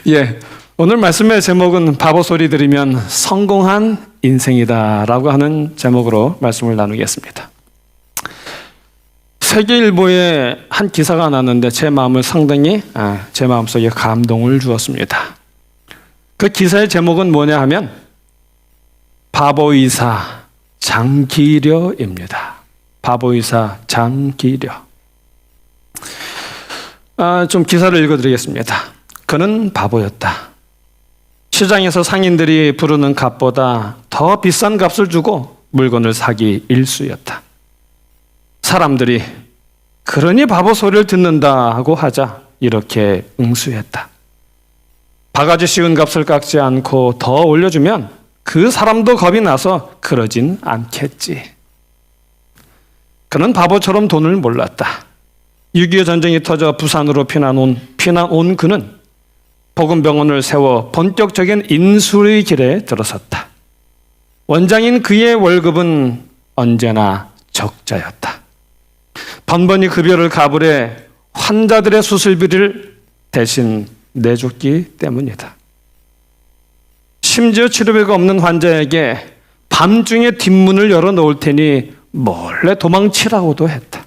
예, 오늘 말씀의 제목은 바보 소리 들으면 성공한 인생이다라고 하는 제목으로 말씀을 나누겠습니다. 세계일보에 한 기사가 났는데 제 마음을 상당히 제 마음속에 감동을 주었습니다. 그 기사의 제목은 뭐냐 하면 바보의사 장기려입니다. 바보의사 장기려. 좀 기사를 읽어드리겠습니다. 그는 바보였다. 시장에서 상인들이 부르는 값보다 더 비싼 값을 주고 물건을 사기 일쑤였다. 사람들이 그러니 바보 소리를 듣는다고 하자 이렇게 응수했다. 바가지 씌운 값을 깎지 않고 더 올려주면 그 사람도 겁이 나서 그러진 않겠지. 그는 바보처럼 돈을 몰랐다. 6.25 전쟁이 터져 부산으로 피난 온 그는 복음병원을 세워 본격적인 인수의 길에 들어섰다. 원장인 그의 월급은 언제나 적자였다. 번번이 급여를 가불해 환자들의 수술비를 대신 내줬기 때문이다. 심지어 치료비가 없는 환자에게 밤중에 뒷문을 열어놓을 테니 몰래 도망치라고도 했다.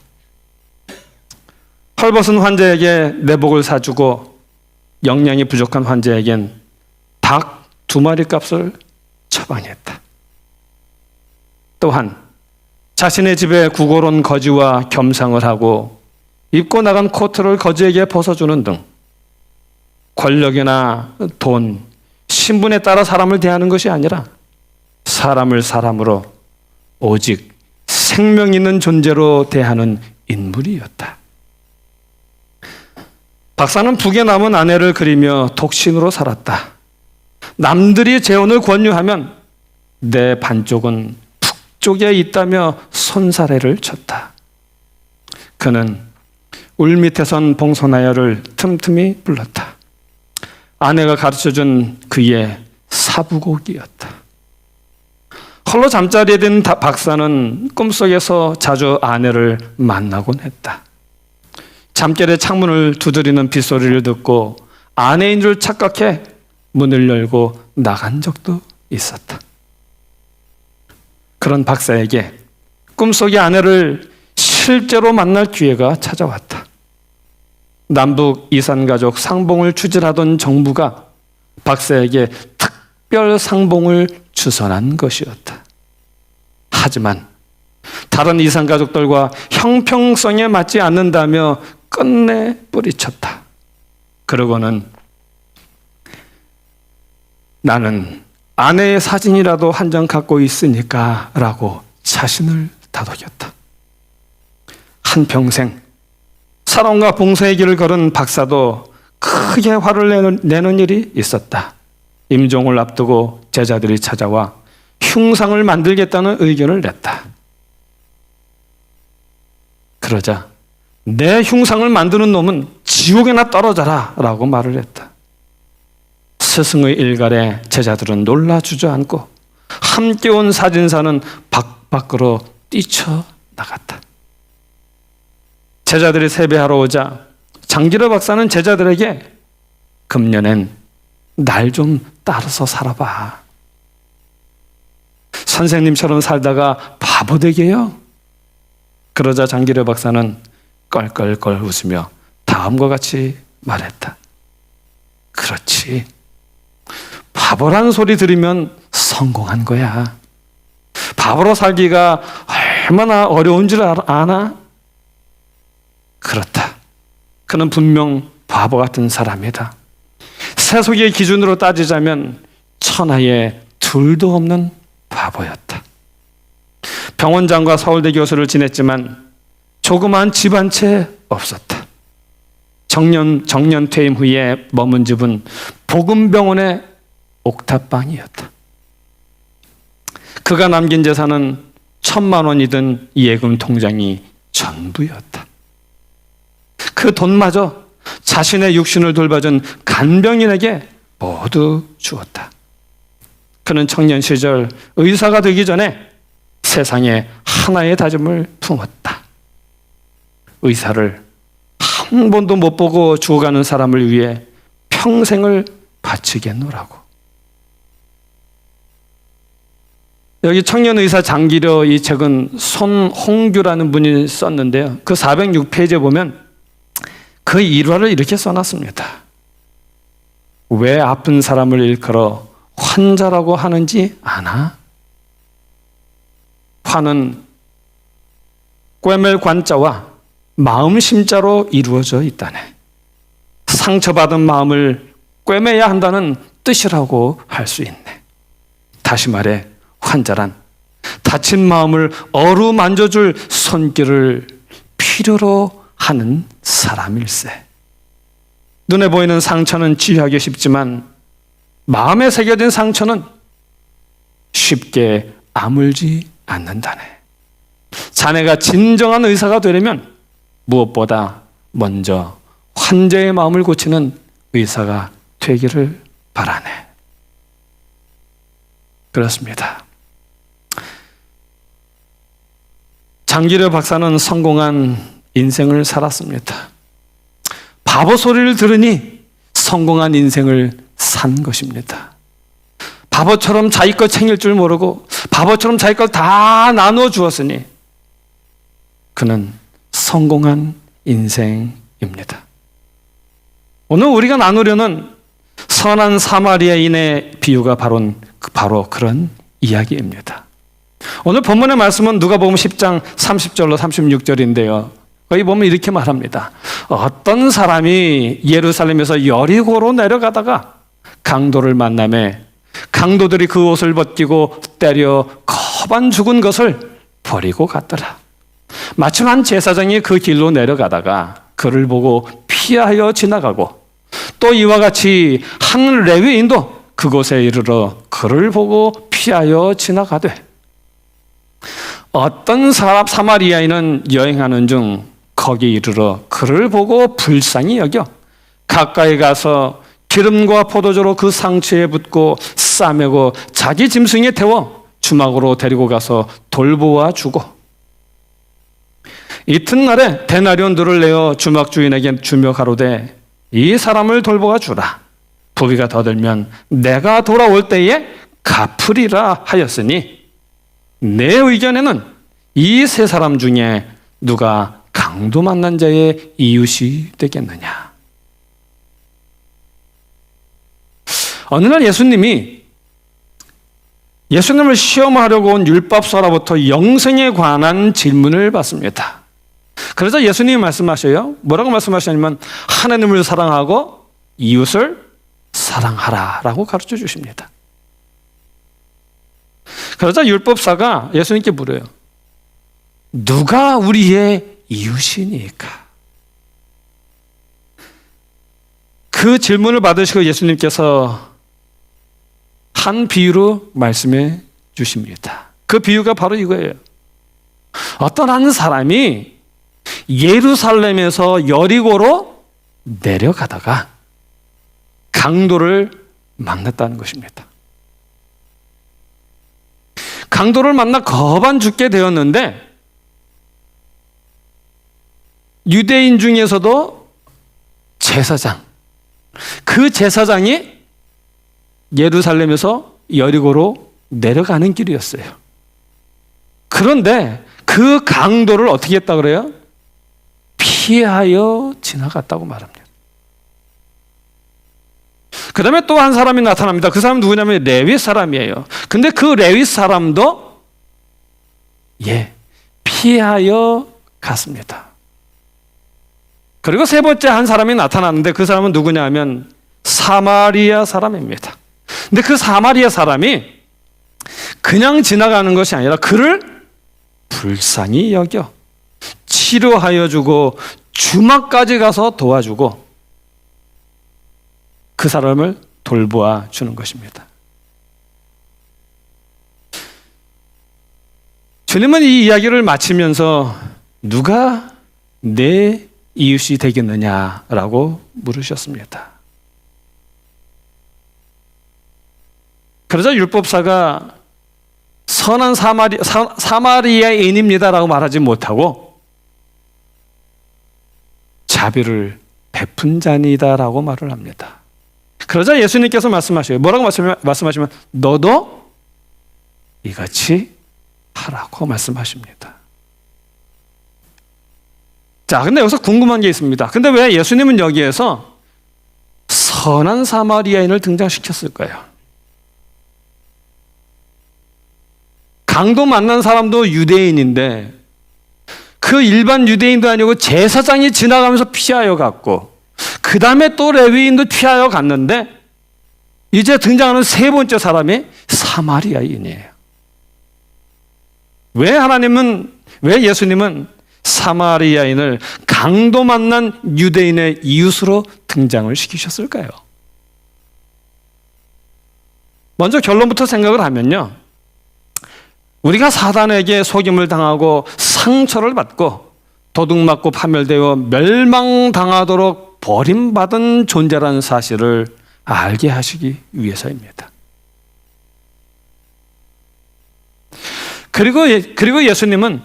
헐벗은 환자에게 내복을 사주고 영양이 부족한 환자에겐 닭 2마리 값을 처방했다. 또한 자신의 집에 구걸온 거지와 겸상을 하고 입고 나간 코트를 거지에게 벗어주는 등 권력이나 돈, 신분에 따라 사람을 대하는 것이 아니라 사람을 사람으로 오직 생명 있는 존재로 대하는 인물이었다. 박사는 북에 남은 아내를 그리며 독신으로 살았다. 남들이 재혼을 권유하면 내 반쪽은 북쪽에 있다며 손사래를 쳤다. 그는 울밑에선 봉소나열을 틈틈이 불렀다. 아내가 가르쳐준 그의 사부곡이었다. 홀로 잠자리에 든 박사는 꿈속에서 자주 아내를 만나곤 했다. 잠결에 창문을 두드리는 빗소리를 듣고 아내인 줄 착각해 문을 열고 나간 적도 있었다. 그런 박사에게 꿈속의 아내를 실제로 만날 기회가 찾아왔다. 남북 이산가족 상봉을 추진하던 정부가 박사에게 특별 상봉을 주선한 것이었다. 하지만 다른 이산가족들과 형평성에 맞지 않는다며 끝내 뿌리쳤다. 그러고는 나는 아내의 사진이라도 한 장 갖고 있으니까 라고 자신을 다독였다. 한평생 사랑과 봉사의 길을 걸은 박사도 크게 화를 내는 일이 있었다. 임종을 앞두고 제자들이 찾아와 흉상을 만들겠다는 의견을 냈다. 그러자 내 흉상을 만드는 놈은 지옥에나 떨어져라 라고 말을 했다. 스승의 일갈에 제자들은 놀라 주저앉고 함께 온 사진사는 밖으로 뛰쳐나갔다. 제자들이 세배하러 오자 장기려 박사는 제자들에게 금년엔 날 좀 따라서 살아봐. 선생님처럼 살다가 바보 되게요? 그러자 장기려 박사는 껄껄껄 웃으며 다음과 같이 말했다. 그렇지. 바보란 소리 들으면 성공한 거야. 바보로 살기가 얼마나 어려운 줄 아나? 그렇다. 그는 분명 바보 같은 사람이다. 세속의 기준으로 따지자면 천하에 둘도 없는 바보였다. 병원장과 서울대 교수를 지냈지만 조그마한 집 한 채 없었다. 정년 퇴임 후에 머문 집은 복음병원의 옥탑방이었다. 그가 남긴 재산은 1,000만 원이던 예금 통장이 전부였다. 그 돈마저 자신의 육신을 돌봐준 간병인에게 모두 주었다. 그는 청년 시절 의사가 되기 전에 세상에 하나의 다짐을 품었다. 의사를 한 번도 못 보고 죽어가는 사람을 위해 평생을 바치겠노라고. 여기 청년의사 장기려 이 책은 손홍규라는 분이 썼는데요. 그 406페이지에 보면 그 일화를 이렇게 써놨습니다. 왜 아픈 사람을 일컬어 환자라고 하는지 아나? 환은 꿰맬 관자와 마음 심자로 이루어져 있다네. 상처받은 마음을 꿰매야 한다는 뜻이라고 할 수 있네. 다시 말해 환자란 다친 마음을 어루만져줄 손길을 필요로 하는 사람일세. 눈에 보이는 상처는 치유하기 쉽지만 마음에 새겨진 상처는 쉽게 아물지 않는다네. 자네가 진정한 의사가 되려면 무엇보다 먼저 환자의 마음을 고치는 의사가 되기를 바라네. 그렇습니다. 장기려 박사는 성공한 인생을 살았습니다. 바보 소리를 들으니 성공한 인생을 산 것입니다. 바보처럼 자기 것 챙길 줄 모르고 바보처럼 자기 걸 다 나누어 주었으니 그는 성공한 인생입니다. 오늘 우리가 나누려는 선한 사마리아인의 비유가 바로 그런 이야기입니다. 오늘 본문의 말씀은 누가복음 10장 30절로 36절인데요. 거기 보면 이렇게 말합니다. 어떤 사람이 예루살렘에서 여리고로 내려가다가 강도를 만나매 강도들이 그 옷을 벗기고 때려 거반 죽은 것을 버리고 갔더라. 마침 한 제사장이 그 길로 내려가다가 그를 보고 피하여 지나가고 또 이와 같이 한 레위인도 그곳에 이르러 그를 보고 피하여 지나가되 어떤 사마리아인은 여행하는 중 거기 이르러 그를 보고 불쌍히 여겨 가까이 가서 기름과 포도주로 그 상처에 붓고 싸매고 자기 짐승에 태워 주막으로 데리고 가서 돌보아 주고 이튿날에 데나리온들을 내어 주막 주인에게 주며 가로되 이 사람을 돌보아 주라. 부비가 더 들면 내가 돌아올 때에 갚으리라 하였으니 내 의견에는 이 세 사람 중에 누가 강도 만난 자의 이웃이 되겠느냐. 어느 날 예수님을 시험하려고 온 율법사로부터 영생에 관한 질문을 받습니다. 그래서 예수님이 말씀하셔요. 뭐라고 말씀하시냐면 하나님을 사랑하고 이웃을 사랑하라 라고 가르쳐 주십니다. 그러자 율법사가 예수님께 물어요. 누가 우리의 이웃이니까? 그 질문을 받으시고 예수님께서 한 비유로 말씀해 주십니다. 그 비유가 바로 이거예요. 어떤 한 사람이 예루살렘에서 여리고로 내려가다가 강도를 만났다는 것입니다. 강도를 만나 거반 죽게 되었는데 유대인 중에서도 제사장, 그 제사장이 예루살렘에서 여리고로 내려가는 길이었어요. 그런데 그 강도를 어떻게 했다 그래요? 피하여 지나갔다고 말합니다. 그 다음에 또 한 사람이 나타납니다. 그 사람은 누구냐면 레위 사람이에요. 근데 그 레위 사람도 피하여 갔습니다. 그리고 세 번째 한 사람이 나타났는데 그 사람은 누구냐 하면 사마리아 사람입니다. 근데 그 사마리아 사람이 그냥 지나가는 것이 아니라 그를 불쌍히 여겨 치료하여 주고 주막까지 가서 도와주고 그 사람을 돌보아 주는 것입니다. 주님은 이 이야기를 마치면서 누가 내 이웃이 되겠느냐라고 물으셨습니다. 그러자 율법사가 선한 사마리아인입니다라고 말하지 못하고 자비를 베푼 자니다라고 말을 합니다. 그러자 예수님께서 말씀하셔요. 뭐라고 말씀하시면 너도 이같이 하라고 말씀하십니다. 자, 근데 여기서 궁금한 게 있습니다. 근데 왜 예수님은 여기에서 선한 사마리아인을 등장시켰을까요? 강도 만난 사람도 유대인인데 그 일반 유대인도 아니고 제사장이 지나가면서 피하여 갔고 그 다음에 또 레위인도 피하여 갔는데 이제 등장하는 세 번째 사람이 사마리아인이에요. 왜 예수님은 사마리아인을 강도 만난 유대인의 이웃으로 등장을 시키셨을까요? 먼저 결론부터 생각을 하면요. 우리가 사단에게 속임을 당하고 상처를 받고 도둑맞고 파멸되어 멸망당하도록 버림받은 존재라는 사실을 알게 하시기 위해서입니다. 그리고 예수님은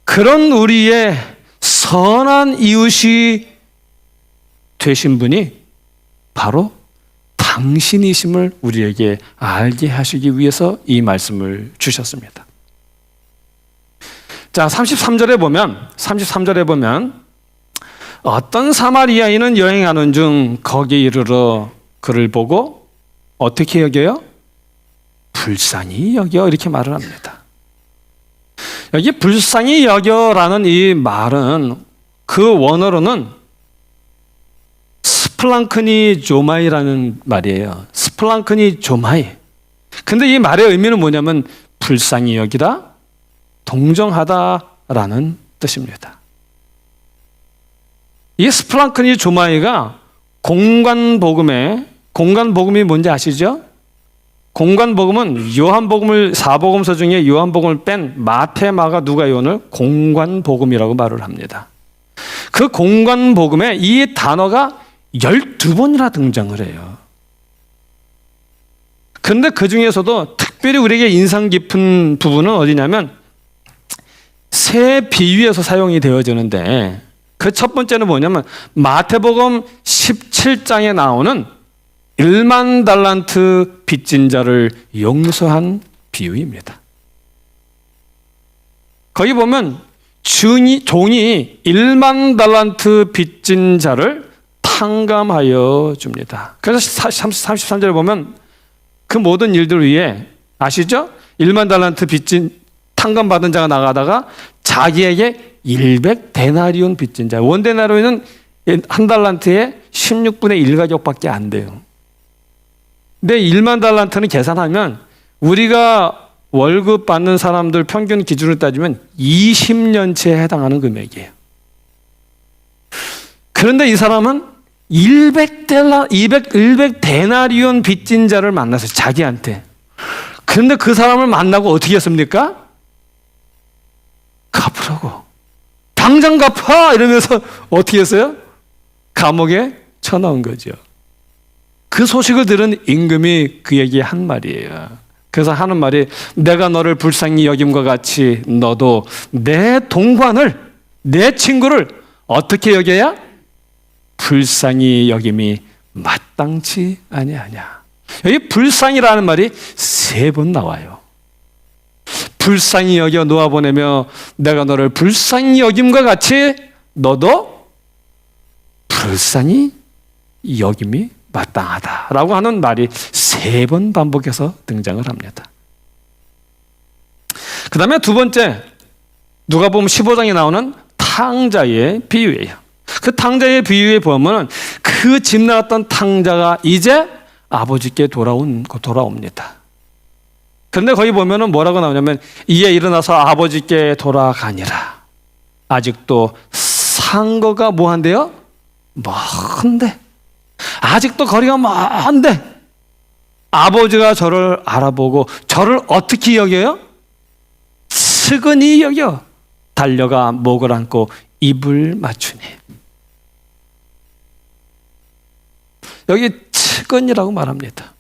그런 우리의 선한 이웃이 되신 분이 바로 당신이심을 우리에게 알게 하시기 위해서 이 말씀을 주셨습니다. 자, 33절에 보면 어떤 사마리아인은 여행하는 중 거기 이르러 그를 보고 어떻게 여겨요? 불쌍히 여겨 이렇게 말을 합니다. 여기 불쌍히 여겨라는 이 말은 그 원어로는 스플랑크니 조마이라는 말이에요. 스플랑크니 조마이. 근데 이 말의 의미는 뭐냐면 불쌍히 여기다, 동정하다라는 뜻입니다. 이 스플랑크니 조마이가 공간복음이 뭔지 아시죠? 공간복음은 요한복음을 4복음서 중에 요한복음을 뺀 마태, 마가, 누가, 요한을 공간복음이라고 말을 합니다. 그 공간복음에 이 단어가 12번이나 등장을 해요. 근데 그 중에서도 특별히 우리에게 인상 깊은 부분은 어디냐면 새 비유에서 사용이 되어지는데 그 첫 번째는 뭐냐면 마태복음 17장에 나오는 1만 달란트 빚진 자를 용서한 비유입니다. 거기 보면 종이 1만 달란트 빚진 자를 탕감하여 줍니다. 그래서 33절에 보면 그 모든 일들 위에 아시죠? 1만 달란트 탕감받은 자가 나가다가 자기에게 100데나리온 빚진 자. 원데나리온은 한 달란트에 16분의 1가족밖에 안 돼요. 근데 1만 달란트는 계산하면 우리가 월급 받는 사람들 평균 기준으로 따지면 20년치에 해당하는 금액이에요. 그런데 이 사람은 100데나리온 빚진 자를 만났어요. 자기한테. 그런데 그 사람을 만나고 어떻게 했습니까? 갚으라고. 당장 갚아! 이러면서 어떻게 했어요? 감옥에 쳐넣은 거죠. 그 소식을 들은 임금이 그에게 한 말이에요. 그래서 하는 말이 내가 너를 불쌍히 여김과 같이 너도 내 동관을, 내 친구를 어떻게 여겨야? 불쌍히 여김이 마땅치 아니하냐. 여기 불쌍이라는 말이 3번 나와요. 불쌍히 여겨 놓아보내며 내가 너를 불쌍히 여김과 같이 너도 불쌍히 여김이 마땅하다라고 하는 말이 3번 반복해서 등장을 합니다. 그 다음에 두 번째, 누가복음 15장에 나오는 탕자의 비유예요. 그 탕자의 비유에 보면 그 집 나갔던 탕자가 이제 아버지께 돌아옵니다. 그런데 거기 보면은 뭐라고 나오냐면 이에 일어나서 아버지께 돌아가니라. 아직도 상거가 뭐한데요? 먼데. 아직도 거리가 먼데 아버지가 저를 알아보고 저를 어떻게 여겨요? 측은히 여겨 달려가 목을 안고 입을 맞추니. 여기 측은이라고 말합니다.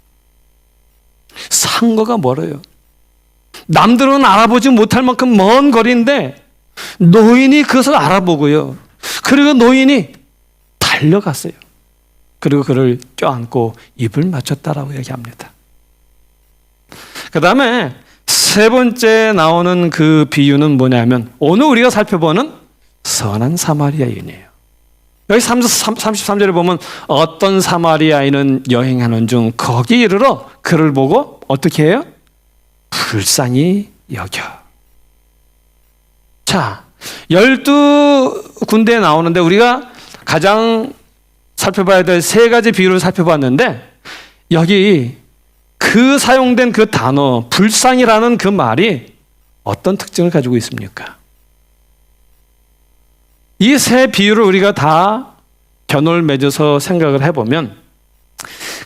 상거가 멀어요. 남들은 알아보지 못할 만큼 먼 거리인데 노인이 그것을 알아보고요. 그리고 노인이 달려갔어요. 그리고 그를 껴안고 입을 맞췄다라고 얘기합니다. 그 다음에 세 번째 나오는 그 비유는 뭐냐면 오늘 우리가 살펴보는 선한 사마리아인이에요. 여기 33절에 보면 어떤 사마리아인은 여행하는 중 거기 이르러 그를 보고 어떻게 해요? 불쌍히 여겨. 자, 12군데에 나오는데 우리가 가장 살펴봐야 될 세 가지 비유를 살펴봤는데 여기 그 사용된 그 단어 불쌍이라는 그 말이 어떤 특징을 가지고 있습니까? 이 세 비유를 우리가 다 견을 맺어서 생각을 해보면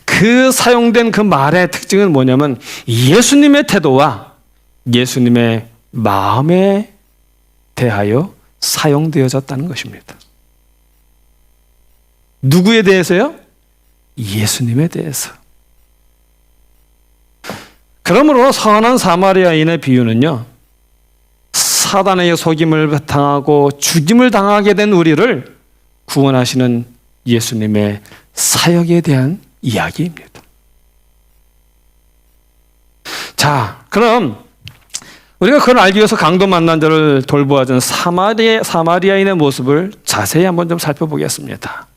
그 사용된 그 말의 특징은 뭐냐면 예수님의 태도와 예수님의 마음에 대하여 사용되어졌다는 것입니다. 누구에 대해서요? 예수님에 대해서. 그러므로 선한 사마리아인의 비유는요, 사단의 속임을 당하고 죽임을 당하게 된 우리를 구원하시는 예수님의 사역에 대한 이야기입니다. 자, 그럼 우리가 그걸 알기 위해서 강도 만난 자를 돌보아준 사마리아인의 모습을 자세히 한번 좀 살펴보겠습니다.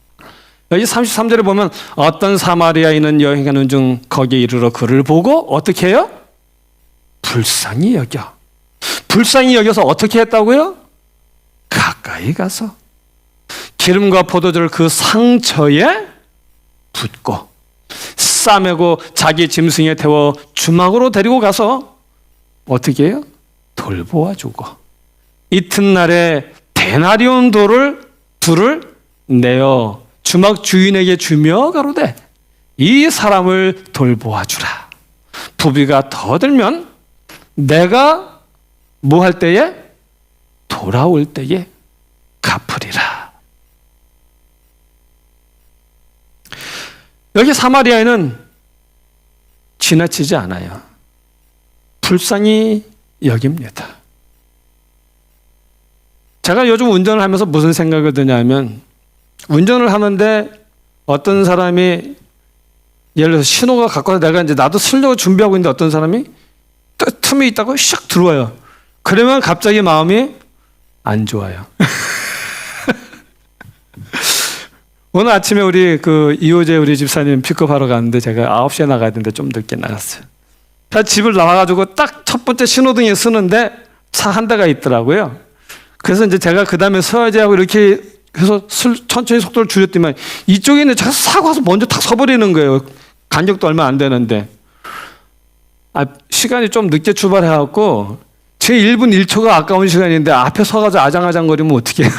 여기 33절에 보면 어떤 사마리아인은 여행하는 중 거기에 이르러 그를 보고 어떻게 해요? 불쌍히 여겨. 불쌍히 여겨서 어떻게 했다고요? 가까이 가서 기름과 포도주를 그 상처에 붓고 싸매고 자기 짐승에 태워 주막으로 데리고 가서 어떻게 해요? 돌보아주고 이튿날에 데나리온 둘을 내어 주막 주인에게 주며 가로되 이 사람을 돌보아주라. 부비가 더 들면 내가 뭐 할 때에? 돌아올 때에 갚으리라. 여기 사마리아인은 지나치지 않아요. 불쌍히 여깁니다. 제가 요즘 운전을 하면서 무슨 생각이 드냐면 운전을 하는데 어떤 사람이 예를 들어서 신호가 가까워서 내가 이제 나도 쓰려고 준비하고 있는데 어떤 사람이 틈이 있다고 샥 들어와요. 그러면 갑자기 마음이 안 좋아요. 오늘 아침에 우리 이호재 우리 집사님 픽업하러 갔는데 제가 9시에 나가야 되는데 좀 늦게 나갔어요. 집을 나와가지고 딱 첫 번째 신호등에 서는데 차 한 대가 있더라고요. 그래서 이제 제가 그 다음에 서야지 하고 이렇게 해서 천천히 속도를 줄였더만 이쪽에 있는 차가 사고 와서 먼저 탁 서버리는 거예요. 간격도 얼마 안 되는데. 시간이 좀 늦게 출발해갖고 제 1분 1초가 아까운 시간인데 앞에 서가지고 아장아장거리면 어떡해요?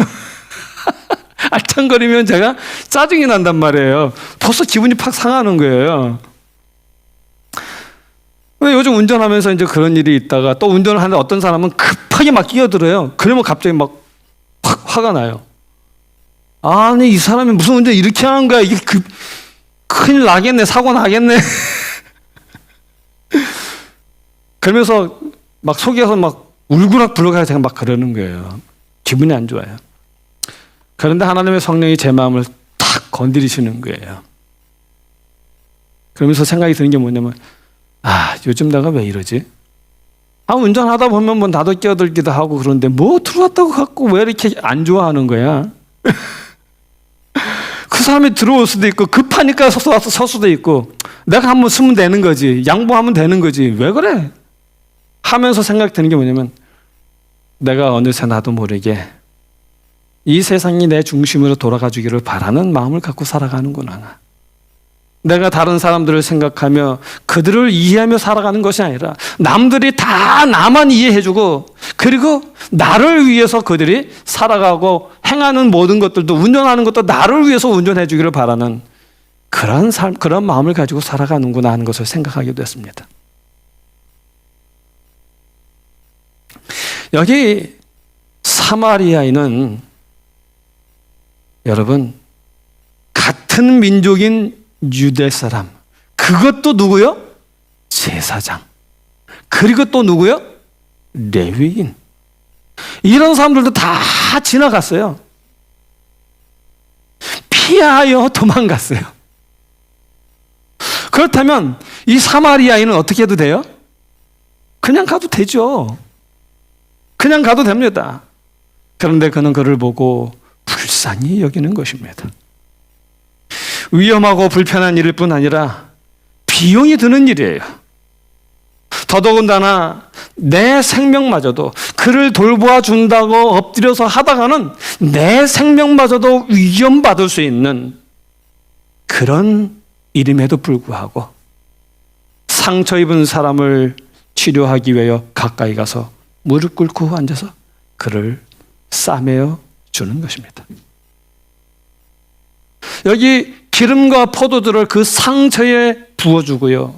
알짱거리면 제가 짜증이 난단 말이에요. 벌써 기분이 팍 상하는 거예요. 요즘 운전하면서 이제 그런 일이 있다가 또 운전을 하는데 어떤 사람은 급하게 막 끼어들어요. 그러면 갑자기 막 확 화가 나요. 아니, 이 사람이 무슨 운전 이렇게 하는 거야? 이게 큰일 나겠네. 사고 나겠네. 그러면서 막 속에서 막 울그락불그락 제가 막 그러는 거예요. 기분이 안 좋아요. 그런데 하나님의 성령이 제 마음을 탁 건드리시는 거예요. 그러면서 생각이 드는 게 뭐냐면 요즘 내가 왜 이러지? 운전하다 보면 뭐 나도 끼어들기도 하고 그런데 뭐 들어왔다고 갖고 왜 이렇게 안 좋아하는 거야? 그 사람이 들어올 수도 있고 급하니까 설 수도 있고 내가 한번 쓰면 되는 거지. 양보하면 되는 거지. 왜 그래? 하면서 생각이 드는 게 뭐냐면 내가 어느새 나도 모르게 이 세상이 내 중심으로 돌아가 주기를 바라는 마음을 갖고 살아가는구나. 내가 다른 사람들을 생각하며 그들을 이해하며 살아가는 것이 아니라 남들이 다 나만 이해해주고 그리고 나를 위해서 그들이 살아가고 행하는 모든 것들도 운전하는 것도 나를 위해서 운전해 주기를 바라는 그런 삶, 그런 마음을 가지고 살아가는구나 하는 것을 생각하게 됐습니다. 여기 사마리아인은 여러분 같은 민족인 유대 사람, 그것도 누구요? 제사장. 그리고 또 누구요? 레위인. 이런 사람들도 다 지나갔어요. 피하여 도망갔어요. 그렇다면 이 사마리아인은 어떻게 해도 돼요? 그냥 가도 되죠. 그냥 가도 됩니다. 그런데 그는 그를 보고 불쌍히 여기는 것입니다. 위험하고 불편한 일일 뿐 아니라 비용이 드는 일이에요. 더더군다나 내 생명마저도, 그를 돌보아 준다고 엎드려서 하다가는 내 생명마저도 위험받을 수 있는 그런 일임에도 불구하고 상처 입은 사람을 치료하기 위하여 가까이 가서 무릎 꿇고 앉아서 그를 싸매어 주는 것입니다. 여기 기름과 포도주를 그 상처에 부어주고요,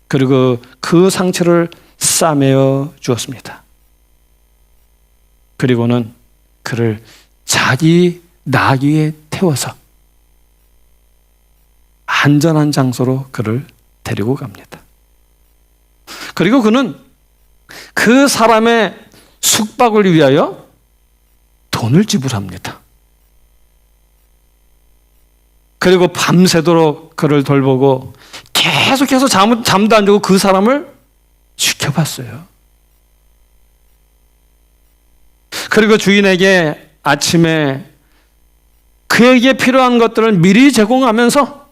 그리고 그 상처를 싸매어 주었습니다. 그리고는 그를 자기 나귀에 태워서 안전한 장소로 그를 데리고 갑니다. 그리고 그는 그 사람의 숙박을 위하여 돈을 지불합니다. 그리고 밤새도록 그를 돌보고 계속해서 잠도 안 자고 그 사람을 지켜봤어요. 그리고 주인에게 아침에 그에게 필요한 것들을 미리 제공하면서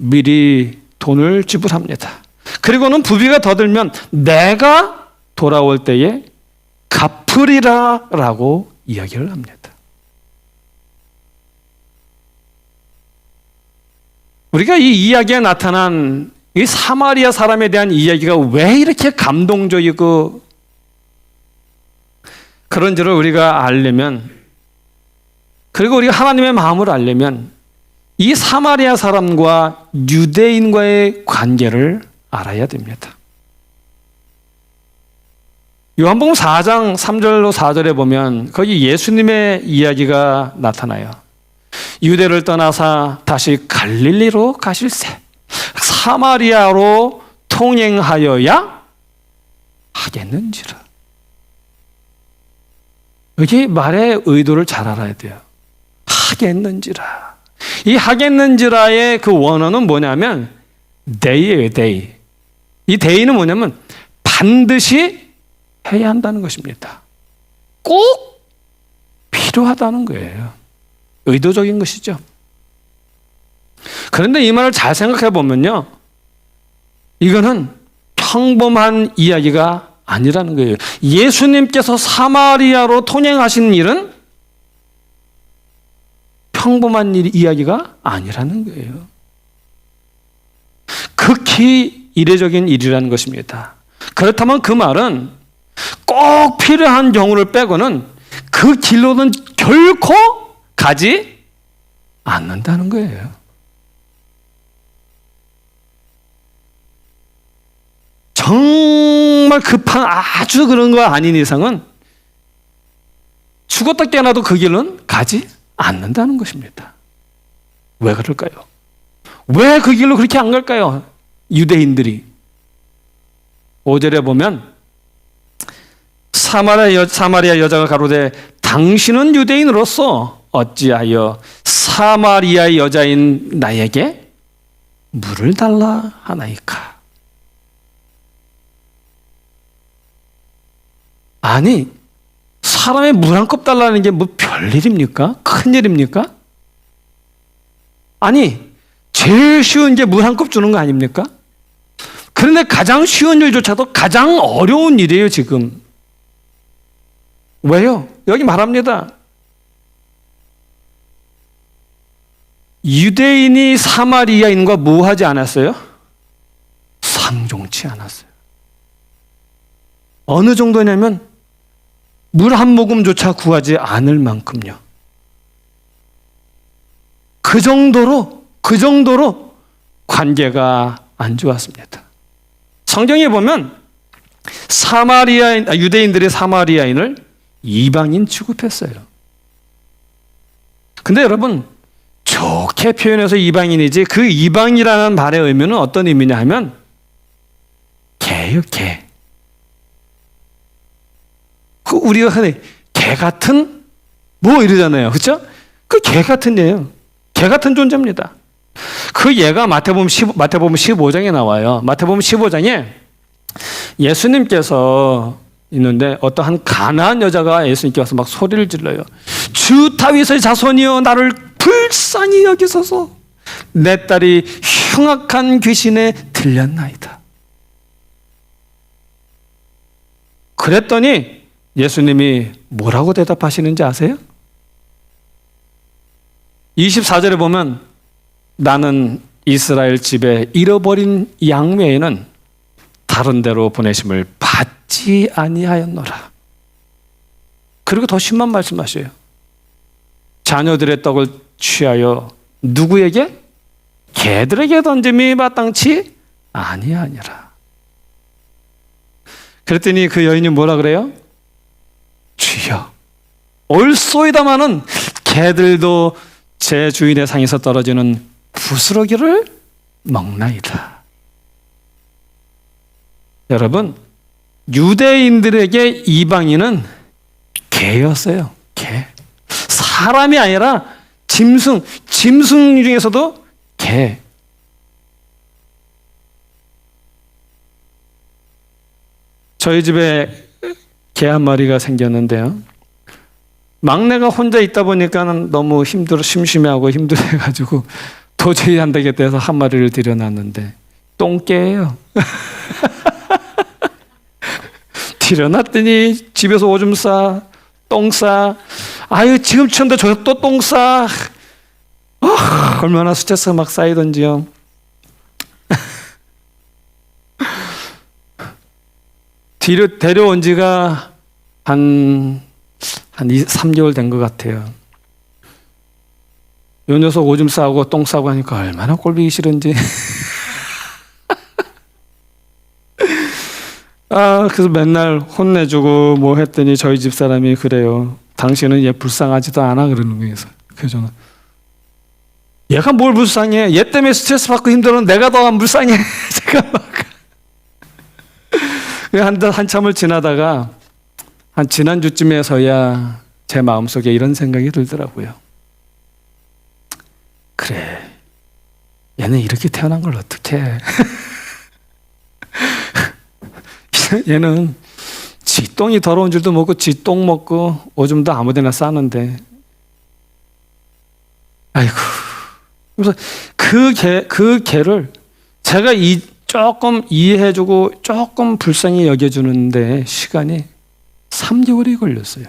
미리 돈을 지불합니다. 그리고는 부비가 더 들면 내가 돌아올 때에 갚으리라 라고 이야기를 합니다. 우리가 이 이야기에 나타난 이 사마리아 사람에 대한 이야기가 왜 이렇게 감동적이고 그런지를 우리가 알려면, 그리고 우리가 하나님의 마음을 알려면 이 사마리아 사람과 유대인과의 관계를 알아야 됩니다. 요한복음 4장 3절로 4절에 보면 거기 예수님의 이야기가 나타나요. 유대를 떠나사 다시 갈릴리로 가실새 사마리아로 통행하여야 하겠는지라. 여기 말의 의도를 잘 알아야 돼요. 하겠는지라. 이 하겠는지라의 그 원어는 뭐냐면 데이예요, 데이. 이 데이는 뭐냐면 반드시 해야 한다는 것입니다. 꼭 필요하다는 거예요. 의도적인 것이죠. 그런데 이 말을 잘 생각해 보면요, 이거는 평범한 이야기가 아니라는 거예요. 예수님께서 사마리아로 통행하신 일은 평범한 이야기가 아니라는 거예요. 극히 이례적인 일이라는 것입니다. 그렇다면 그 말은 꼭 필요한 경우를 빼고는 그 길로는 결코 가지 않는다는 거예요. 정말 급한 아주 그런 거 아닌 이상은 죽었다 깨어나도 그 길은 가지 않는다는 것입니다. 왜 그럴까요? 왜 그 길로 그렇게 안 갈까요? 유대인들이 5절에 보면 사마리아 여자가 가로되 당신은 유대인으로서 어찌하여 사마리아 여자인 나에게 물을 달라 하나이까? 아니, 사람의 물 한 컵 달라는 게 뭐 별일입니까? 큰일입니까? 아니, 제일 쉬운 게 물 한 컵 주는 거 아닙니까? 그런데 가장 쉬운 일조차도 가장 어려운 일이에요, 지금. 왜요? 여기 말합니다. 유대인이 사마리아인과 뭐 하지 않았어요? 상종치 않았어요. 어느 정도냐면 물 한 모금조차 구하지 않을 만큼요. 그 정도로 관계가 안 좋았습니다. 성경에 보면 유대인들이 사마리아인을 이방인 취급했어요. 근데 여러분, 좋게 표현해서 이방인이지 그 이방이라는 말의 의미는 어떤 의미냐 하면 개요, 개. 그 우리가 흔히 개 같은 뭐 이러잖아요. 그렇죠? 그 개 같은 예요. 개 같은 존재입니다. 그 예가 마태복음 15장에 나와요. 마태복음 15장에 예수님께서 있는데 어떠한 가난한 여자가 예수님께 와서 막 소리를 질러요. 주 다윗의 자손이여 나를 불쌍히 여기소서. 내 딸이 흉악한 귀신에 들렸나이다. 그랬더니 예수님이 뭐라고 대답하시는지 아세요? 24절에 보면 나는 이스라엘 집에 잃어버린 양 외에는 다른 데로 보내심을 받지 아니하였노라. 그리고 더 심한 말씀하셔요. 자녀들의 떡을 취하여 누구에게? 개들에게 던짐이 마땅치 아니하니라. 그랬더니 그 여인이 뭐라 그래요? 주여, 옳소이다마는 개들도 제 주인의 상에서 떨어지는 부스러기를 먹나이다. 여러분, 유대인들에게 이방인은 개였어요. 개. 사람이 아니라 짐승 중에서도 개. 저희 집에 개 한 마리가 생겼는데요. 막내가 혼자 있다 보니까 너무 심심해하고 힘들어가지고 도저히 안 되겠다 해서 한 마리를 들여놨는데 똥개예요. 들여놨더니 집에서 오줌 싸, 똥 싸. 아유, 지금 치는데 저 또 똥 싸. 얼마나 스트레스가 막 쌓이던지요. 데려온 지가 한 3개월 된 것 같아요. 요 녀석 오줌 싸고 똥 싸고 하니까 얼마나 꼴보기 싫은지. 그래서 맨날 혼내주고 뭐 했더니 저희 집 사람이 그래요. 당신은 얘 불쌍하지도 않아 그러는 거예요. 그래서 저는 얘가 뭘 불쌍해? 얘 때문에 스트레스 받고 힘들어. 내가 더 안 불쌍해. 제가 막 한참을 지나다가 한 지난주쯤에서야 제 마음속에 이런 생각이 들더라고요. 그래, 얘는 이렇게 태어난 걸 어떡해. 얘는 지 똥이 더러운 줄도 모르고 지 똥 먹고 오줌도 아무데나 싸는데, 아이고. 그래서 그 개를 제가 조금 이해해주고 조금 불쌍히 여겨주는데 시간이 3개월이 걸렸어요.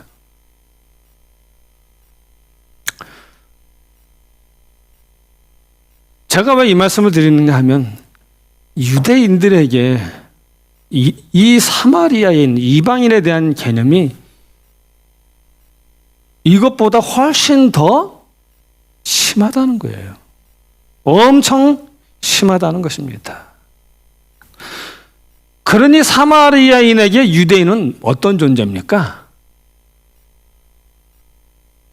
제가 왜 이 말씀을 드리는가 하면 유대인들에게 이 사마리아인 이방인에 대한 개념이 이것보다 훨씬 더 심하다는 거예요. 엄청 심하다는 것입니다. 그러니 사마리아인에게 유대인은 어떤 존재입니까?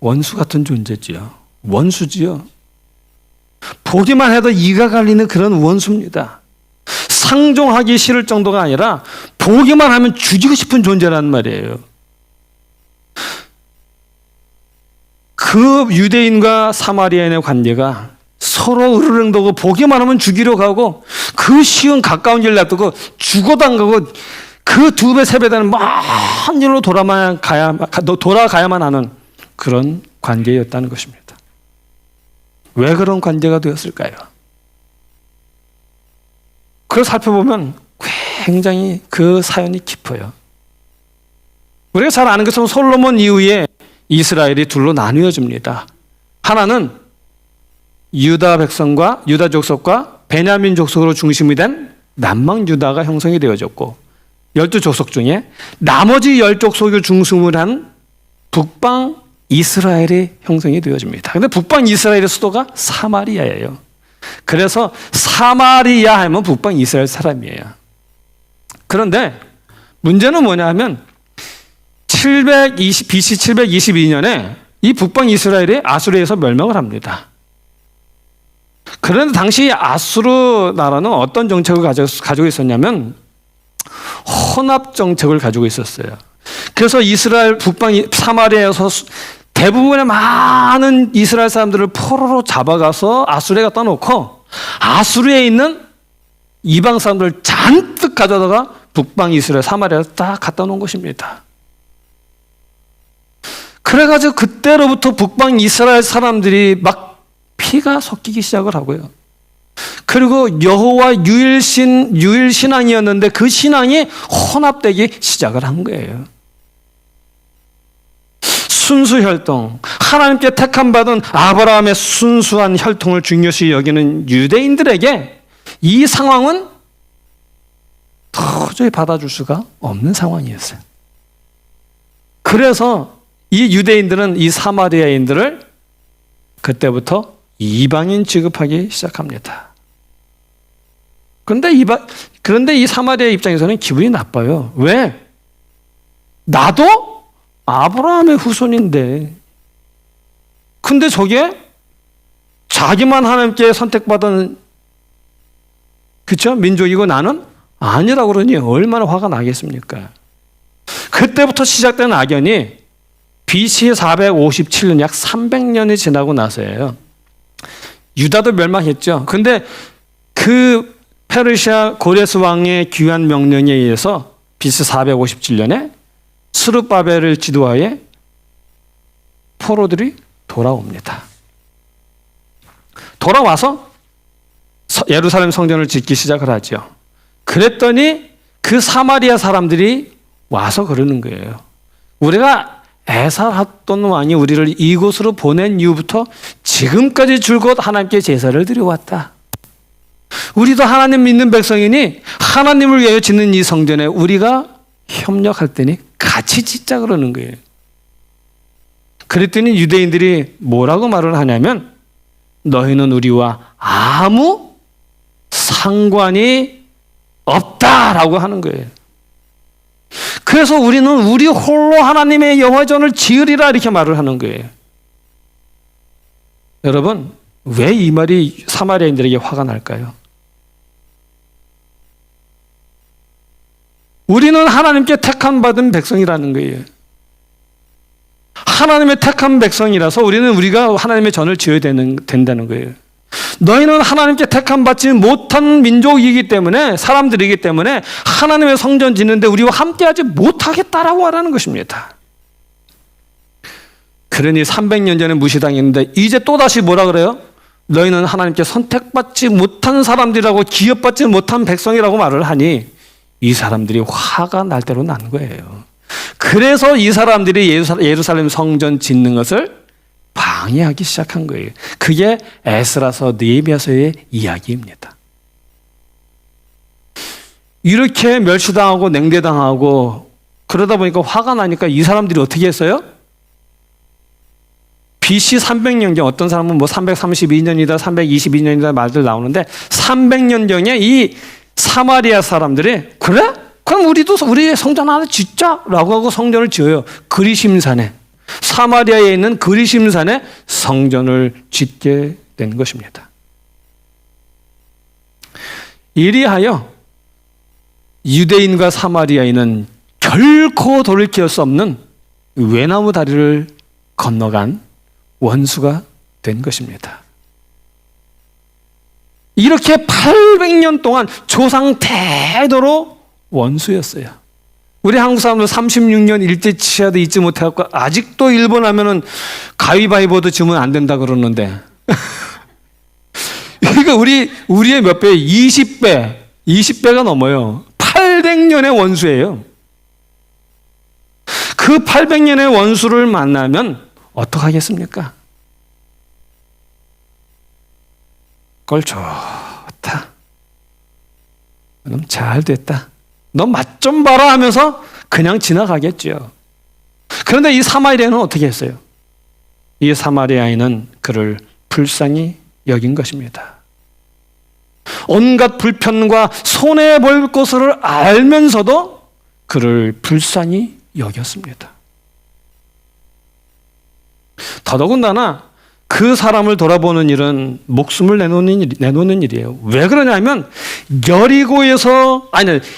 원수 같은 존재지요. 원수지요. 보기만 해도 이가 갈리는 그런 원수입니다. 상종하기 싫을 정도가 아니라 보기만 하면 죽이고 싶은 존재란 말이에요. 그 유대인과 사마리아인의 관계가 서로 으르렁대고 보기만 하면 죽이려고 하고 그 쉬운 가까운 길 놔두고 죽어도 안 가고 그 2배, 3배 되는 먼 길로 돌아가야만 하는 그런 관계였다는 것입니다. 왜 그런 관계가 되었을까요? 그걸 살펴보면 굉장히 그 사연이 깊어요. 우리가 잘 아는 것처럼 솔로몬 이후에 이스라엘이 둘로 나뉘어집니다. 하나는 유다 백성과 유다 족속과 베냐민 족속으로 중심이 된 남방 유다가 형성이 되어졌고 12족속 중에 나머지 10족속을 중심으로 한 북방 이스라엘이 형성이 되어집니다. 그런데 북방 이스라엘의 수도가 사마리아예요. 그래서 사마리아 하면 북방 이스라엘 사람이에요. 그런데 문제는 뭐냐 하면 BC 722년에 이 북방 이스라엘이 아수르에서 멸망을 합니다. 그런데 당시 아수르 나라는 어떤 정책을 가지고 있었냐면 혼합 정책을 가지고 있었어요. 그래서 이스라엘 북방 사마리아에서 대부분의 많은 이스라엘 사람들을 포로로 잡아가서 아수르에 갖다 놓고 아수르에 있는 이방 사람들을 잔뜩 가져다가 북방 이스라엘 사마리아에 딱 갖다 놓은 것입니다. 그래가지고 그때로부터 북방 이스라엘 사람들이 막 피가 섞이기 시작을 하고요. 그리고 여호와 유일신앙이었는데 그 신앙이 혼합되기 시작을 한 거예요. 순수혈통, 하나님께 택함받은 아브라함의 순수한 혈통을 중요시 여기는 유대인들에게 이 상황은 도저히 받아줄 수가 없는 상황이었어요. 그래서 이 유대인들은 이 사마리아인들을 그때부터 이방인 취급하기 시작합니다. 그런데 이 사마리아 입장에서는 기분이 나빠요. 왜? 나도 아브라함의 후손인데, 근데 저게 자기만 하나님께 선택받은 그쵸? 민족이고 나는 아니라고 그러니 얼마나 화가 나겠습니까? 그때부터 시작된 악연이 BC 457년, 약 300년이 지나고 나서예요. 유다도 멸망했죠. 근데 그 페르시아 고레스 왕의 귀한 명령에 의해서 BC 457년에 스룹바벨을 지도하에 포로들이 돌아옵니다. 돌아와서 예루살렘 성전을 짓기 시작을 하죠. 그랬더니 그 사마리아 사람들이 와서 그러는 거예요. 우리가 에살핫돈 왕이 우리를 이곳으로 보낸 이후부터 지금까지 줄곧 하나님께 제사를 드려왔다. 우리도 하나님 믿는 백성이니 하나님을 위하여 짓는 이 성전에 우리가 협력할 때니 같이 짓자 그러는 거예요. 그랬더니 유대인들이 뭐라고 말을 하냐면 너희는 우리와 아무 상관이 없다라고 하는 거예요. 그래서 우리는 우리 홀로 하나님의 여호와전을 지으리라 이렇게 말을 하는 거예요. 여러분, 왜 이 말이 사마리아인들에게 화가 날까요? 우리는 하나님께 택함 받은 백성이라는 거예요. 하나님의 택한 백성이라서 우리가 하나님의 전을 지어야 된다는 거예요. 너희는 하나님께 택함 받지 못한 민족이기 때문에, 사람들이기 때문에 하나님의 성전 짓는데 우리와 함께하지 못하겠다라고 말하는 것입니다. 그러니 300년 전에 무시당했는데 이제 또다시 뭐라 그래요? 너희는 하나님께 선택받지 못한 사람들이라고, 기업받지 못한 백성이라고 말을 하니 이 사람들이 화가 날 대로 난 거예요. 그래서 이 사람들이 예루살렘 성전 짓는 것을 방해하기 시작한 거예요. 그게 에스라서 느헤미야서의 이야기입니다. 이렇게 멸시당하고 냉대당하고 그러다 보니까 화가 나니까 이 사람들이 어떻게 했어요? BC 300년경, 어떤 사람은 뭐 332년이다 322년이다 말들 나오는데 300년경에 이 사마리아 사람들이 그래? 그럼 우리도 우리 성전 하나 짓자라고 하고 성전을 지어요. 그리심산에, 사마리아에 있는 그리심산에 성전을 짓게 된 것입니다. 이리하여 유대인과 사마리아인은 결코 돌이킬 수 없는 외나무 다리를 건너간 원수가 된 것입니다. 이렇게 800년 동안 조상 대대로 원수였어요. 우리 한국 사람들 36년 일제 치하도 잊지 못해갖고 아직도 일본 하면은 가위바위보도 지면 안 된다 그러는데 그러니까 우리의 몇 배? 20배가 넘어요. 800년의 원수예요. 그 800년의 원수를 만나면 어떡하겠습니까? 꼴 좋다. 그럼 잘 됐다. 너 맛 좀 봐라 하면서 그냥 지나가겠죠. 그런데 이 사마리아는 어떻게 했어요? 이 사마리아인은 그를 불쌍히 여긴 것입니다. 온갖 불편과 손해볼 것을 알면서도 그를 불쌍히 여겼습니다. 더더군다나 그 사람을 돌아보는 일은 목숨을 내놓는 일이에요. 왜 그러냐면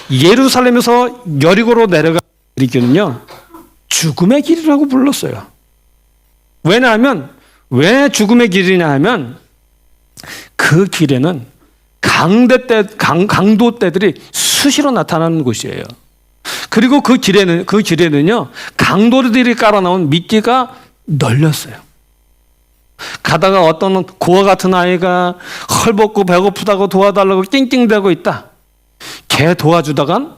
예루살렘에서 여리고로 내려가는 길은요 죽음의 길이라고 불렀어요. 왜냐하면 왜 죽음의 길이냐 하면 그 길에는 강도떼들이 수시로 나타나는 곳이에요. 그리고 그 길에는요, 강도들이 깔아놓은 미끼가 널렸어요. 가다가 어떤 고아 같은 아이가 헐벗고 배고프다고 도와달라고 낑낑대고 있다. 걔 도와주다간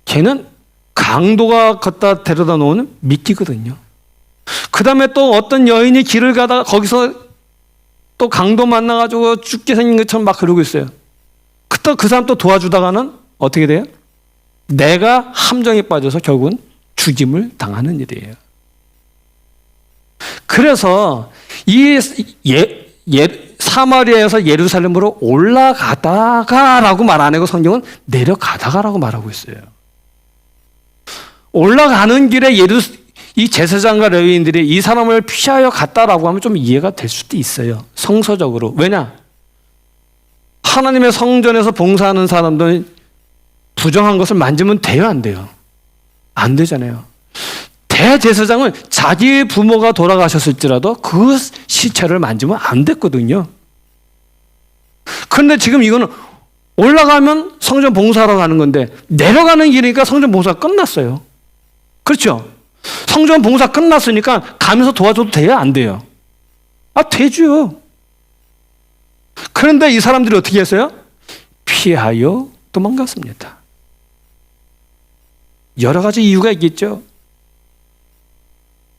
걔는 강도가 갖다 데려다 놓은 미끼거든요. 그 다음에 또 어떤 여인이 길을 가다가 거기서 또 강도 만나가지고 죽게 생긴 것처럼 막 그러고 있어요. 그때 그 사람 또 도와주다가는 어떻게 돼요? 내가 함정에 빠져서 결국은 죽임을 당하는 일이에요. 그래서 이 사마리아에서 예루살렘으로 올라가다가라고 말 안 하고 성경은 내려가다가라고 말하고 있어요. 올라가는 길에 이 제사장과 레위인들이 이 사람을 피하여 갔다라고 하면 좀 이해가 될 수도 있어요. 성서적으로. 왜냐? 하나님의 성전에서 봉사하는 사람들은 부정한 것을 만지면 돼요, 안 돼요? 안 되잖아요. 대제사장은 자기 부모가 돌아가셨을지라도 그 시체를 만지면 안 됐거든요. 그런데 지금 이거는 올라가면 성전 봉사하러 가는 건데 내려가는 길이니까 성전 봉사가 끝났어요. 그렇죠? 성전 봉사 끝났으니까 가면서 도와줘도 돼요? 안 돼요? 아, 되죠. 그런데 이 사람들이 어떻게 했어요? 피하여 도망갔습니다. 여러 가지 이유가 있겠죠.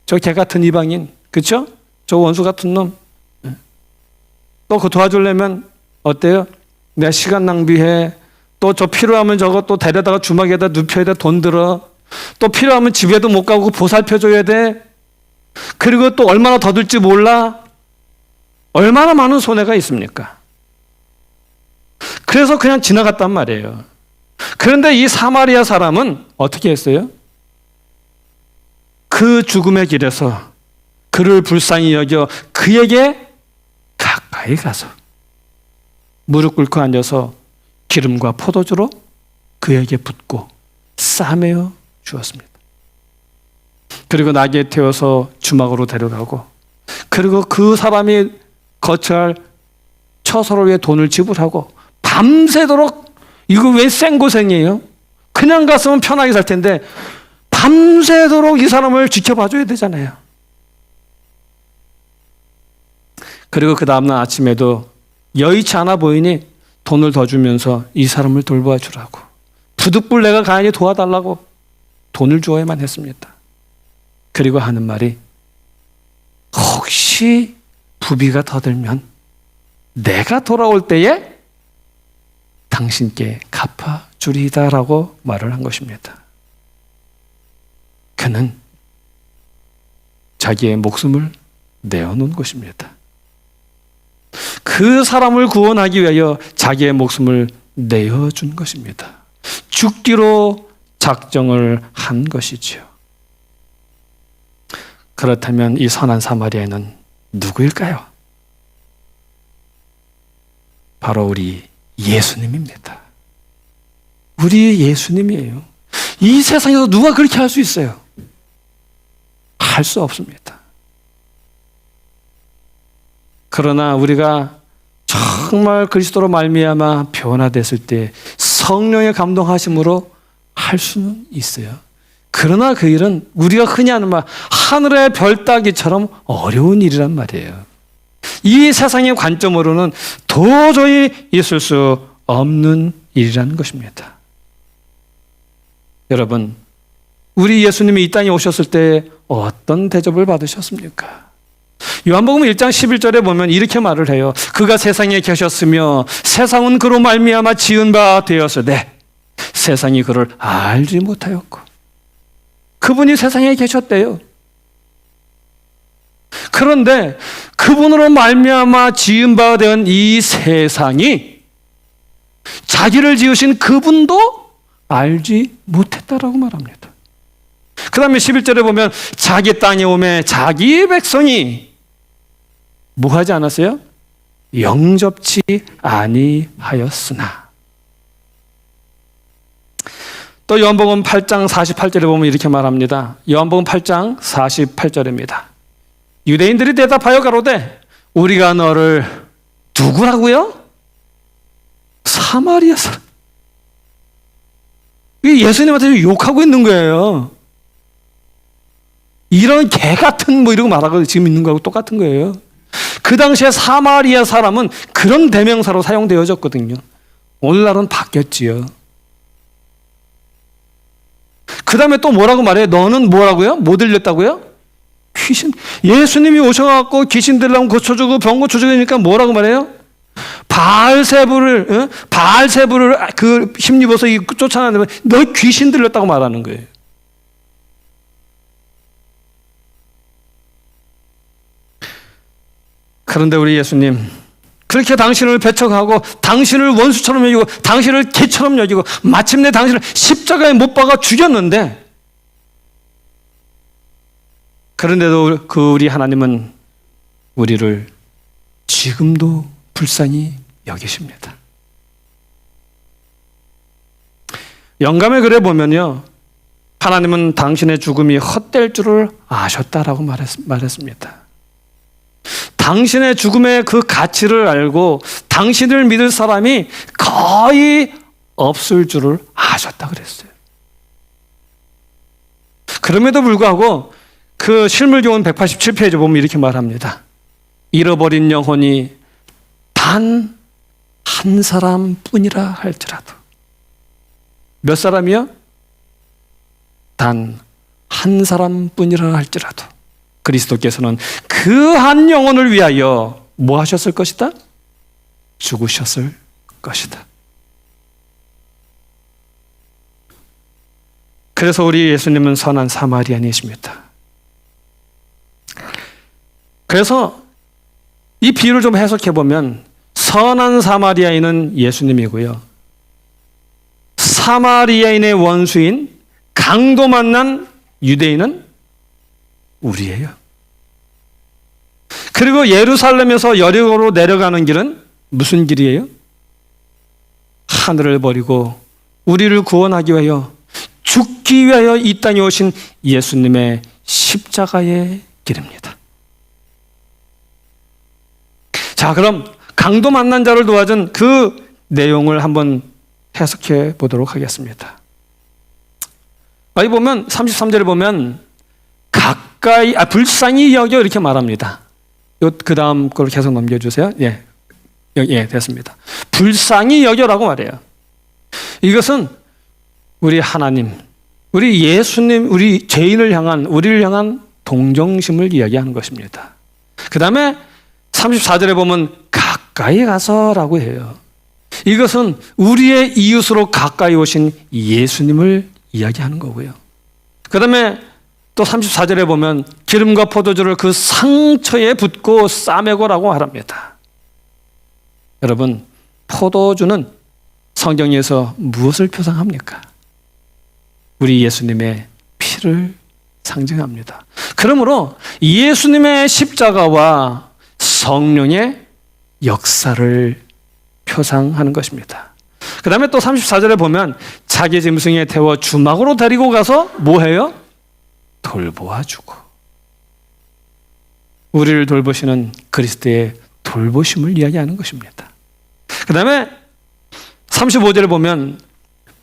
저 개 같은 이방인, 그렇죠? 저 원수 같은 놈. 또 그 도와주려면 어때요? 내 시간 낭비해. 또 저 필요하면 저거 또 데려다가 주막에다 눕혀야 돼. 돈 들어. 또 필요하면 집에도 못 가고 보살펴줘야 돼. 그리고 또 얼마나 더 들지 몰라. 얼마나 많은 손해가 있습니까? 그래서 그냥 지나갔단 말이에요. 그런데 이 사마리아 사람은 어떻게 했어요? 그 죽음의 길에서 그를 불쌍히 여겨 그에게 가까이 가서 무릎 꿇고 앉아서 기름과 포도주로 그에게 붓고 싸매어 주었습니다. 그리고 나귀에 태워서 주막으로 데려가고, 그리고 그 사람이 거쳐야 할 처소를 위해 돈을 지불하고, 밤새도록, 이거 왜 생고생이에요? 그냥 갔으면 편하게 살 텐데 밤새도록 이 사람을 지켜봐 줘야 되잖아요. 그리고 그 다음날 아침에도 여의치 않아 보이니 돈을 더 주면서 이 사람을 돌봐 주라고, 부득불 내가 가야지 도와달라고 돈을 주어야만 했습니다. 그리고 하는 말이, 혹시 부비가 더 들면 내가 돌아올 때에 당신께 갚아주리다라고 말을 한 것입니다. 그는 자기의 목숨을 내어놓은 것입니다. 그 사람을 구원하기 위하여 자기의 목숨을 내어준 것입니다. 죽기로 작정을 한 것이지요. 그렇다면 이 선한 사마리아인은 누구일까요? 바로 우리 예수님입니다. 우리 예수님이에요. 이 세상에서 누가 그렇게 할 수 있어요? 할 수 없습니다. 그러나 우리가 정말 그리스도로 말미암아 변화됐을 때 성령의 감동하심으로 할 수는 있어요. 그러나 그 일은 우리가 흔히 하는 말, 하늘의 별 따기처럼 어려운 일이란 말이에요. 이 세상의 관점으로는 도저히 있을 수 없는 일이라는 것입니다. 여러분, 우리 예수님이 이 땅에 오셨을 때 어떤 대접을 받으셨습니까? 요한복음 1장 11절에 보면 이렇게 말을 해요. 그가 세상에 계셨으며 세상은 그로 말미암아 지은 바 되었으되 세상이 그를 알지 못하였고. 그분이 세상에 계셨대요. 그런데 그분으로 말미암아 지은 바 된 이 세상이 자기를 지으신 그분도 알지 못했다라고 말합니다. 그 다음에 11절에 보면 자기 땅에 오매 자기 백성이 뭐 하지 않았어요? 영접치 아니하였으나. 또 요한복음 8장 48절에 보면 이렇게 말합니다. 요한복음 8장 48절입니다. 유대인들이 대답하여 가로되 우리가 너를 누구라고요? 사마리아 사람. 예수님한테 욕하고 있는 거예요. 이런 개 같은 뭐 이러고 말하고 지금 있는 거하고 똑같은 거예요. 그 당시에 사마리아 사람은 그런 대명사로 사용되어졌거든요. 오늘날은 바뀌었지요. 그 다음에 또 뭐라고 말해요? 너는 뭐라고요? 뭐 들렸다고요? 귀신. 예수님이 오셔갖고 귀신 들려면 고쳐주고 병 고쳐주니까 뭐라고 말해요? 바알세부를 그 힘입어서 쫓아내면 너 귀신 들렸다고 말하는 거예요. 그런데 우리 예수님 그렇게 당신을 배척하고 당신을 원수처럼 여기고 당신을 개처럼 여기고 마침내 당신을 십자가에 못 박아 죽였는데, 그런데도 우리 하나님은 우리를 지금도 불쌍히 여기십니다. 영감의 글에 보면요, 하나님은 당신의 죽음이 헛될 줄을 아셨다라고 말했습니다. 당신의 죽음의 그 가치를 알고 당신을 믿을 사람이 거의 없을 줄을 아셨다 그랬어요. 그럼에도 불구하고 그 실물교훈 187페이지 보면 이렇게 말합니다. 잃어버린 영혼이 단 한 사람뿐이라 할지라도. 몇 사람이요? 단 한 사람뿐이라 할지라도 그리스도께서는 그 한 영혼을 위하여 뭐 하셨을 것이다? 죽으셨을 것이다. 그래서 우리 예수님은 선한 사마리아인이십니다. 그래서 이 비유를 좀 해석해 보면 선한 사마리아인은 예수님이고요, 사마리아인의 원수인 강도 만난 유대인은 우리예요. 그리고 예루살렘에서 여리고로 내려가는 길은 무슨 길이에요? 하늘을 버리고 우리를 구원하기 위하여 죽기 위하여 이 땅에 오신 예수님의 십자가의 길입니다. 자, 그럼 강도 만난 자를 도와준 그 내용을 한번 해석해 보도록 하겠습니다. 여기 보면 33절에 보면 가까이 불쌍히 여겨 이렇게 말합니다. 그 다음 걸 계속 넘겨주세요. 예, 됐습니다. 불쌍히 여겨라고 말해요. 이것은 우리 하나님, 우리 예수님, 우리 죄인을 향한, 우리를 향한 동정심을 이야기하는 것입니다. 그 다음에 34절에 보면 가까이 가서라고 해요. 이것은 우리의 이웃으로 가까이 오신 예수님을 이야기하는 거고요. 그 다음에 또 34절에 보면 기름과 포도주를 그 상처에 붓고 싸매고라고 말합니다. 여러분, 포도주는 성경에서 무엇을 표상합니까? 우리 예수님의 피를 상징합니다. 그러므로 예수님의 십자가와 성령의 역사를 표상하는 것입니다. 그 다음에 또 34절에 보면 자기 짐승에 태워 주막으로 데리고 가서 뭐 해요? 돌보아주고. 우리를 돌보시는 그리스도의 돌보심을 이야기하는 것입니다. 그 다음에 35절에 보면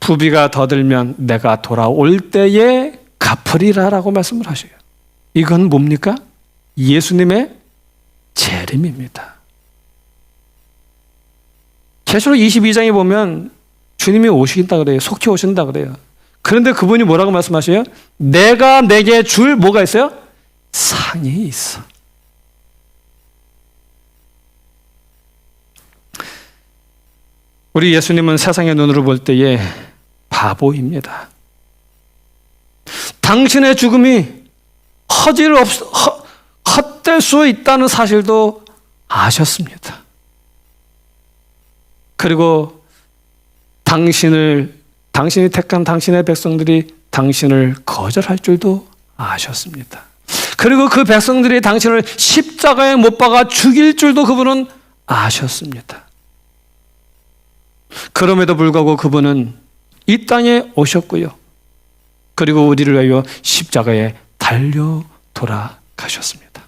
부비가 더 들면 내가 돌아올 때에 갚으리라라고 말씀을 하셔요. 이건 뭡니까? 예수님의 재림입니다. 계시록 22장에 보면 주님이 오신다 그래요. 속히 오신다 그래요. 그런데 그분이 뭐라고 말씀하셔요? 내가 내게 줄 뭐가 있어요? 상이 있어. 우리 예수님은 세상의 눈으로 볼 때에 바보입니다. 당신의 죽음이 헛될 수 있다는 사실도 아셨습니다. 그리고 당신이 택한 당신의 백성들이 당신을 거절할 줄도 아셨습니다. 그리고 그 백성들이 당신을 십자가에 못 박아 죽일 줄도 그분은 아셨습니다. 그럼에도 불구하고 그분은 이 땅에 오셨고요, 그리고 우리를 위하여 십자가에 달려 돌아가셨습니다.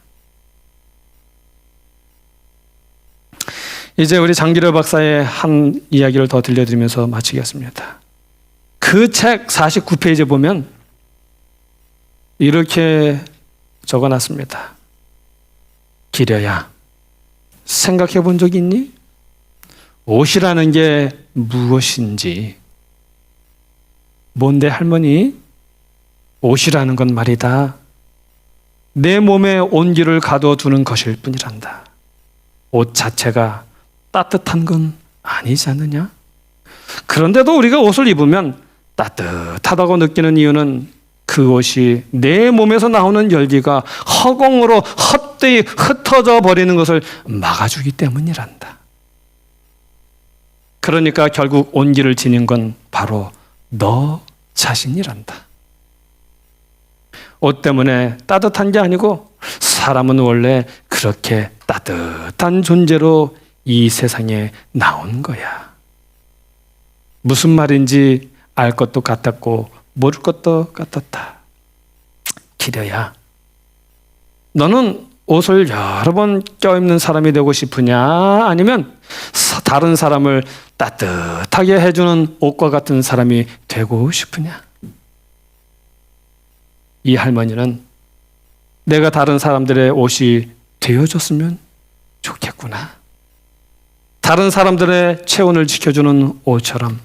이제 우리 장기려 박사의 한 이야기를 더 들려드리면서 마치겠습니다. 그 책 49페이지에 보면 이렇게 적어놨습니다. 기려야, 생각해 본 적 있니? 옷이라는 게 무엇인지. 뭔데 할머니? 옷이라는 건 말이다, 내 몸에 온기를 가둬두는 것일 뿐이란다. 옷 자체가 따뜻한 건 아니지 않느냐? 그런데도 우리가 옷을 입으면 따뜻하다고 느끼는 이유는 그 옷이 내 몸에서 나오는 열기가 허공으로 헛되이 흩어져 버리는 것을 막아주기 때문이란다. 그러니까 결국 온기를 지닌 건 바로 너 자신이란다. 옷 때문에 따뜻한 게 아니고 사람은 원래 그렇게 따뜻한 존재로 이 세상에 나온 거야. 무슨 말인지 알 것도 같았고 모를 것도 같았다. 기려야, 너는 옷을 여러 번 껴입는 사람이 되고 싶으냐? 아니면 다른 사람을 따뜻하게 해주는 옷과 같은 사람이 되고 싶으냐? 이 할머니는 내가 다른 사람들의 옷이 되어줬으면 좋겠구나. 다른 사람들의 체온을 지켜주는 옷처럼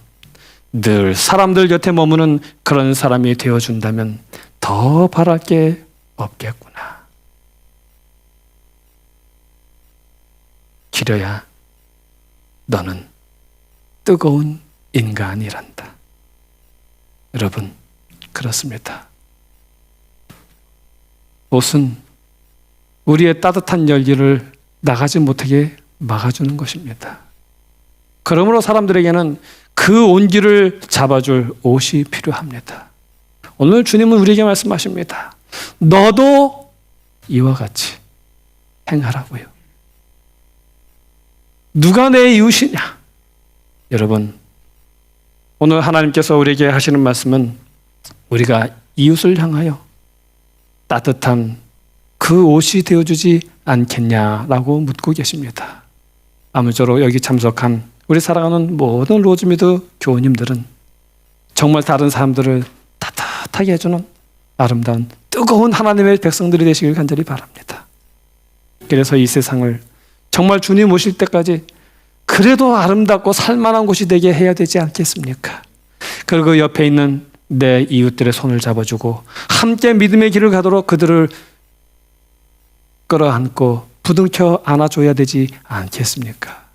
늘 사람들 곁에 머무는 그런 사람이 되어준다면 더 바랄 게 없겠구나. 기려야, 너는 뜨거운 인간이란다. 여러분, 그렇습니다. 옷은 우리의 따뜻한 열기를 나가지 못하게 막아주는 것입니다. 그러므로 사람들에게는 그 온기를 잡아줄 옷이 필요합니다. 오늘 주님은 우리에게 말씀하십니다. 너도 이와 같이 행하라고요. 누가 내 이웃이냐? 여러분, 오늘 하나님께서 우리에게 하시는 말씀은 우리가 이웃을 향하여 따뜻한 그 옷이 되어주지 않겠냐라고 묻고 계십니다. 아무쪼록 여기 참석한 우리 사랑하는 모든 로즈미드 교우님들은 정말 다른 사람들을 따뜻하게 해주는 아름다운 뜨거운 하나님의 백성들이 되시길 간절히 바랍니다. 그래서 이 세상을 정말 주님 오실 때까지 그래도 아름답고 살만한 곳이 되게 해야 되지 않겠습니까? 그리고 옆에 있는 내 이웃들의 손을 잡아주고 함께 믿음의 길을 가도록 그들을 끌어안고 부둥켜 안아줘야 되지 않겠습니까?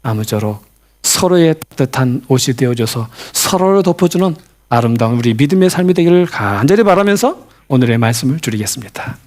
아무쪼록 서로의 따뜻한 옷이 되어줘서 서로를 덮어주는 아름다운 우리 믿음의 삶이 되기를 간절히 바라면서 오늘의 말씀을 줄이겠습니다.